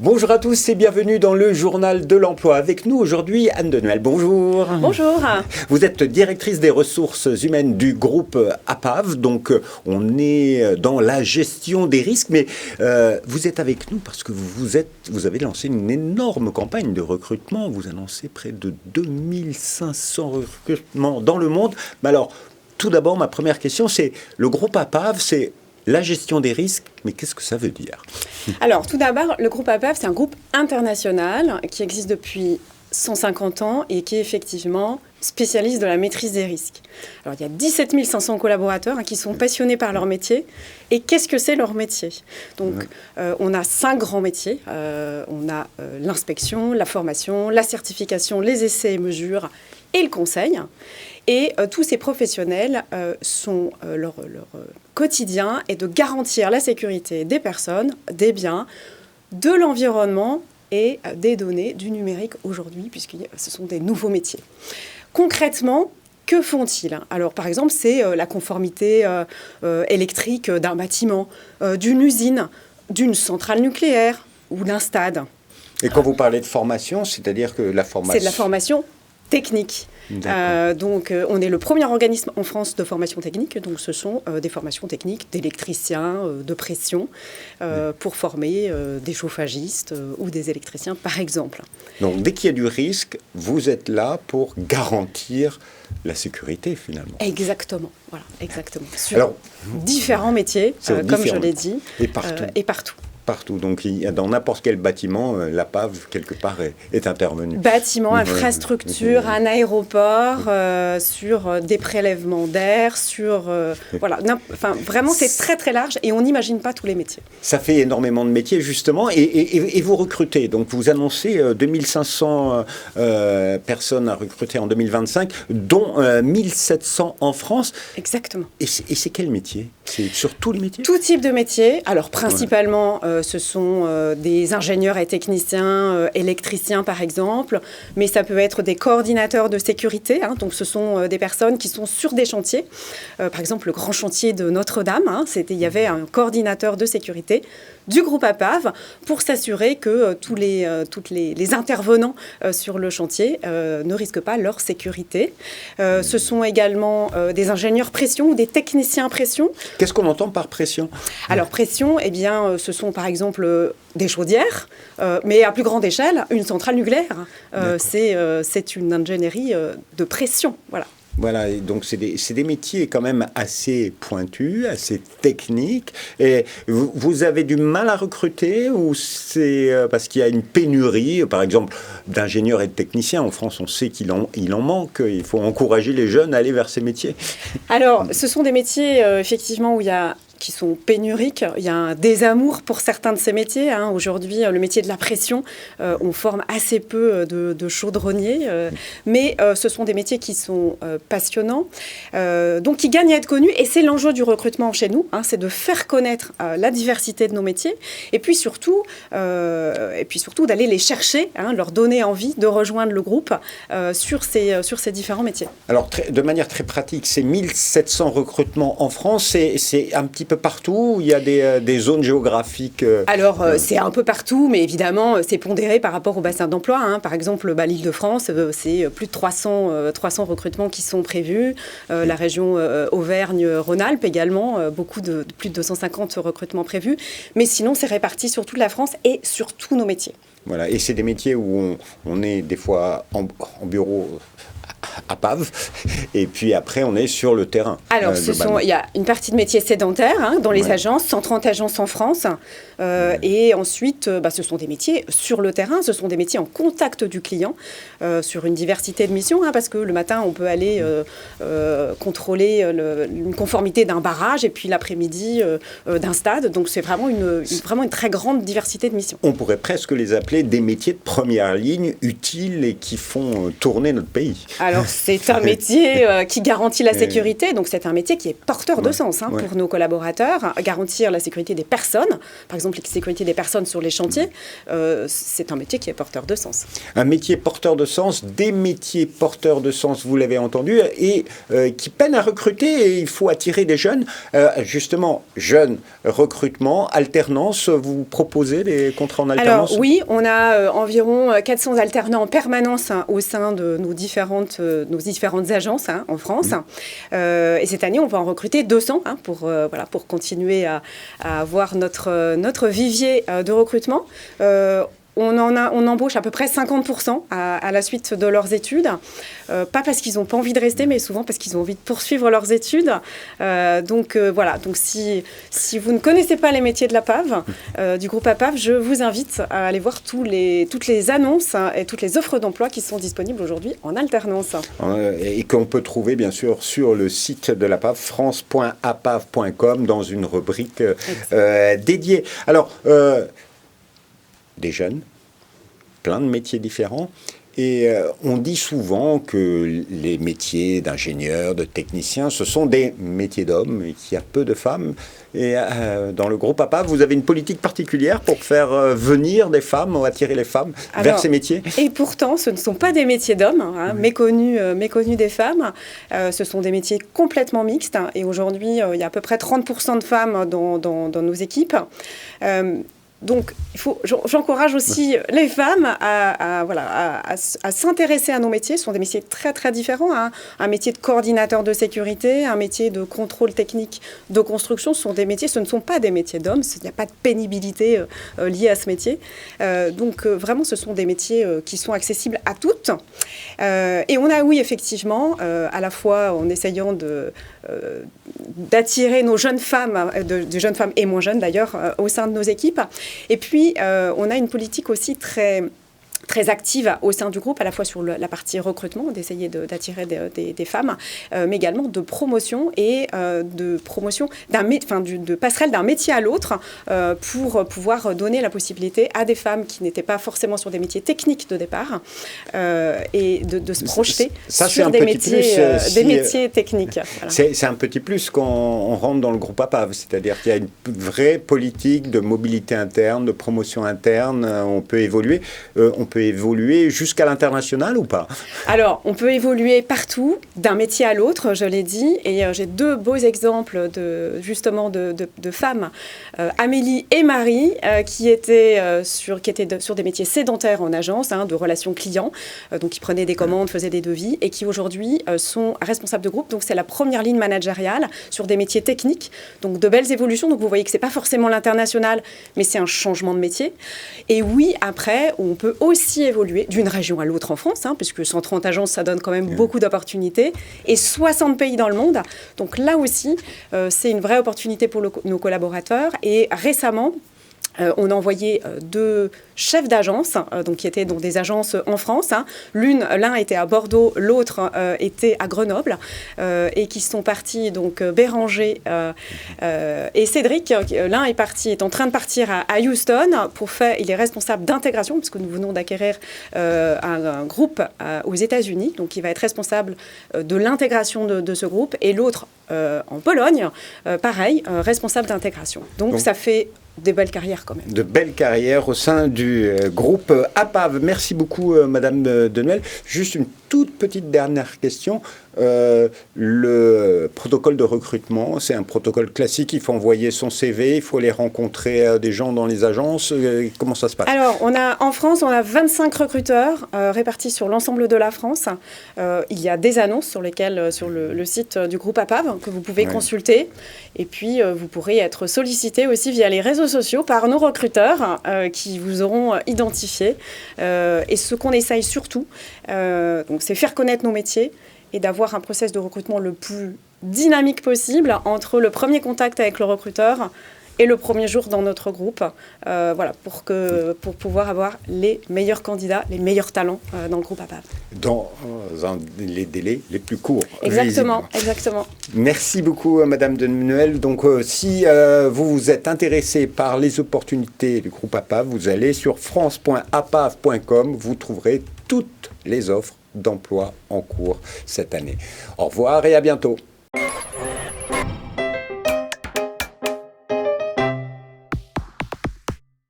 Bonjour à tous et bienvenue dans le journal de l'emploi. Avec nous aujourd'hui Anne Denuel. Bonjour. Bonjour. Vous êtes directrice des ressources humaines du groupe APAV. Donc on est dans la gestion des risques. Mais vous êtes avec nous parce que vous avez lancé une énorme campagne de recrutement. Vous annoncez près de 2500 recrutements dans le monde. Mais alors, tout d'abord, ma première question, c'est le groupe APAV, c'est la gestion des risques, mais qu'est-ce que ça veut dire ? Alors, tout d'abord, le groupe APAV, c'est un groupe international qui existe depuis 150 ans et qui est effectivement spécialiste de la maîtrise des risques. Alors, il y a 17 500 collaborateurs qui sont passionnés par leur métier. Et qu'est-ce que c'est leur métier ? Donc, on a 5 grands métiers. On a l'inspection, la formation, la certification, les essais et mesures et le conseil. Et tous ces professionnels, leur quotidien est de garantir la sécurité des personnes, des biens, de l'environnement et des données du numérique aujourd'hui, puisque ce sont des nouveaux métiers. Concrètement, que font-ils ? Alors, par exemple, c'est la conformité électrique d'un bâtiment, d'une usine, d'une centrale nucléaire ou d'un stade. Et quand vous parlez de formation, c'est-à-dire que la formation... C'est de la formation technique. On est le premier organisme en France de formation technique. Donc, ce sont des formations techniques d'électriciens, de pression, pour former des chauffagistes ou des électriciens, par exemple. Donc, dès qu'il y a du risque, vous êtes là pour garantir la sécurité, finalement. Exactement. Voilà, exactement. Sur différents métiers, comme je l'ai dit, et partout. Partout. Donc, dans n'importe quel bâtiment, l'APAV, quelque part, est intervenue. Bâtiment, infrastructure, un aéroport, sur des prélèvements d'air, vraiment, c'est très, très large et on n'imagine pas tous les métiers. Ça fait énormément de métiers, justement, et vous recrutez. Donc, vous annoncez 2500 personnes à recruter en 2025, dont 1700 en France. Exactement. Et c'est quel métier ? C'est sur tous les métiers ? Tout type de métiers. Alors, principalement... ce sont des ingénieurs et techniciens, électriciens par exemple, mais ça peut être des coordinateurs de sécurité. Donc ce sont des personnes qui sont sur des chantiers. Par exemple, le grand chantier de Notre-Dame, il y avait un coordinateur de sécurité du groupe APAV pour s'assurer que tous les intervenants sur le chantier ne risquent pas leur sécurité. Ce sont également des ingénieurs pression ou des techniciens pression. Qu'est-ce qu'on entend par pression ? Alors pression, ce sont par exemple des chaudières, mais à plus grande échelle, une centrale nucléaire. C'est une ingénierie de pression, voilà. Voilà, et donc c'est des métiers quand même assez pointus, assez techniques. Et vous avez du mal à recruter ou c'est parce qu'il y a une pénurie, par exemple, d'ingénieurs et de techniciens ? En France, on sait qu'il en manque. Il faut encourager les jeunes à aller vers ces métiers. Alors, ce sont des métiers, effectivement, qui sont pénuriques. Il y a un désamour pour certains de ces métiers. Aujourd'hui, le métier de la pression, on forme assez peu de chaudronniers. Mais ce sont des métiers qui sont passionnants, donc qui gagnent à être connus. Et c'est l'enjeu du recrutement chez nous, c'est de faire connaître la diversité de nos métiers. Et puis surtout d'aller les chercher, leur donner envie de rejoindre le groupe sur ces différents métiers. Alors, de manière très pratique, ces 1700 recrutements en France, c'est un petit peu partout, il y a des zones géographiques Alors, c'est un peu partout, mais évidemment, c'est pondéré par rapport au bassin d'emploi. Par exemple, l'Île-de-France, c'est plus de 300 recrutements qui sont prévus. La région Auvergne-Rhône-Alpes également, plus de 250 recrutements prévus. Mais sinon, c'est réparti sur toute la France et sur tous nos métiers. Voilà, et c'est des métiers où on est des fois en bureau APAV, et puis après on est sur le terrain. Alors il y a une partie de métiers sédentaires dans les agences, 130 agences en France, et ensuite ce sont des métiers sur le terrain, ce sont des métiers en contact du client, sur une diversité de missions, parce que le matin on peut aller contrôler une conformité d'un barrage, et puis l'après-midi d'un stade, donc c'est vraiment une très grande diversité de missions. On pourrait presque les appeler des métiers de première ligne, utiles et qui font tourner notre pays. Alors, c'est un métier qui garantit la sécurité, donc c'est un métier qui est porteur de sens pour nos collaborateurs. Garantir la sécurité des personnes, par exemple la sécurité des personnes sur les chantiers, c'est un métier qui est porteur de sens. Un métier porteur de sens, des métiers porteurs de sens, vous l'avez entendu, et qui peinent à recruter, et il faut attirer des jeunes. Justement, jeunes, recrutement, alternance, vous proposez des contrats en alternance? Alors oui, on a environ 400 alternants en permanence au sein de nos différentes agences en France. Et cette année, on va en recruter 200 pour continuer à avoir notre vivier de recrutement. On embauche à peu près 50% à la suite de leurs études. Pas parce qu'ils n'ont pas envie de rester, mais souvent parce qu'ils ont envie de poursuivre leurs études. Donc si vous ne connaissez pas les métiers de l'APAV, du groupe APAV, je vous invite à aller voir toutes les annonces et toutes les offres d'emploi qui sont disponibles aujourd'hui en alternance. Et qu'on peut trouver bien sûr sur le site de l'APAV, france.apav.com, dans une rubrique dédiée. Alors, des jeunes, plein de métiers différents. Et on dit souvent que les métiers d'ingénieur, de technicien, ce sont des métiers d'hommes et qu'il y a peu de femmes. Et dans le groupe APAV, vous avez une politique particulière pour faire venir des femmes ou attirer les femmes vers ces métiers? Et pourtant, ce ne sont pas des métiers d'hommes, méconnus des femmes. Ce sont des métiers complètement mixtes. Et aujourd'hui, il y a à peu près 30% de femmes dans nos équipes. Donc, j'encourage aussi les femmes à s'intéresser à nos métiers. Ce sont des métiers très, très différents. Un métier de coordinateur de sécurité, un métier de contrôle technique de construction, ce ne sont pas des métiers d'hommes. Il n'y a pas de pénibilité liée à ce métier. Donc, vraiment, ce sont des métiers qui sont accessibles à toutes. Et on a, oui, effectivement, à la fois en essayant d'attirer nos jeunes femmes, de jeunes femmes et moins jeunes d'ailleurs, au sein de nos équipes. Et puis, on a une politique aussi très active au sein du groupe, à la fois sur la partie recrutement, d'essayer d'attirer des femmes, mais également de promotion et de passerelle d'un métier à l'autre pour pouvoir donner la possibilité à des femmes qui n'étaient pas forcément sur des métiers techniques de départ et de se projeter sur des métiers techniques. Voilà. C'est un petit plus quand on rentre dans le groupe APAV, c'est-à-dire qu'il y a une vraie politique de mobilité interne, de promotion interne, on peut évoluer. On peut évoluer jusqu'à l'international ou pas? Alors, on peut évoluer partout, d'un métier à l'autre, je l'ai dit. Et j'ai deux beaux exemples de femmes, Amélie et Marie, qui étaient sur des métiers sédentaires en agence, de relations clients, donc qui prenaient des commandes, faisaient des devis, et qui aujourd'hui sont responsables de groupe. Donc, c'est la première ligne managériale sur des métiers techniques. Donc, de belles évolutions. Donc, vous voyez que ce n'est pas forcément l'international, mais c'est un changement de métier. Et oui, après, on peut aussi évoluer d'une région à l'autre en France, puisque 130 agences, ça donne quand même beaucoup d'opportunités, et 60 pays dans le monde. Donc là aussi, c'est une vraie opportunité pour nos collaborateurs. Et récemment, on a envoyé 2 chefs d'agence, donc qui étaient dans des agences en France. L'un était à Bordeaux, l'autre était à Grenoble, et qui sont partis, donc Béranger et Cédric. L'un est en train de partir à Houston il est responsable d'intégration, puisque nous venons d'acquérir un groupe aux États-Unis, donc il va être responsable de l'intégration de ce groupe, et l'autre en Pologne, pareil, responsable d'intégration. Donc ça fait des belles carrières quand même. De belles carrières au sein du groupe APAV. Merci beaucoup, Madame Denuel. Juste une toute petite dernière question. Le protocole de recrutement, c'est un protocole classique. Il faut envoyer son CV, il faut aller rencontrer des gens dans les agences. Comment ça se passe? Alors, en France, on a 25 recruteurs répartis sur l'ensemble de la France. Il y a des annonces sur le site du groupe APAV que vous pouvez consulter. Et puis, vous pourrez être sollicité aussi via les réseaux sociaux par nos recruteurs qui vous auront identifié. Et ce qu'on essaye surtout, c'est faire connaître nos métiers et d'avoir un process de recrutement le plus dynamique possible entre le premier contact avec le recruteur et le premier jour dans notre groupe, pour pouvoir avoir les meilleurs candidats, les meilleurs talents dans le groupe APAV. Dans les délais les plus courts. Exactement. Merci beaucoup, Madame Denuel. Donc, si vous êtes intéressé par les opportunités du groupe APAV, vous allez sur france.apav.com, vous trouverez toutes les offres d'emplois en cours cette année. Au revoir et à bientôt.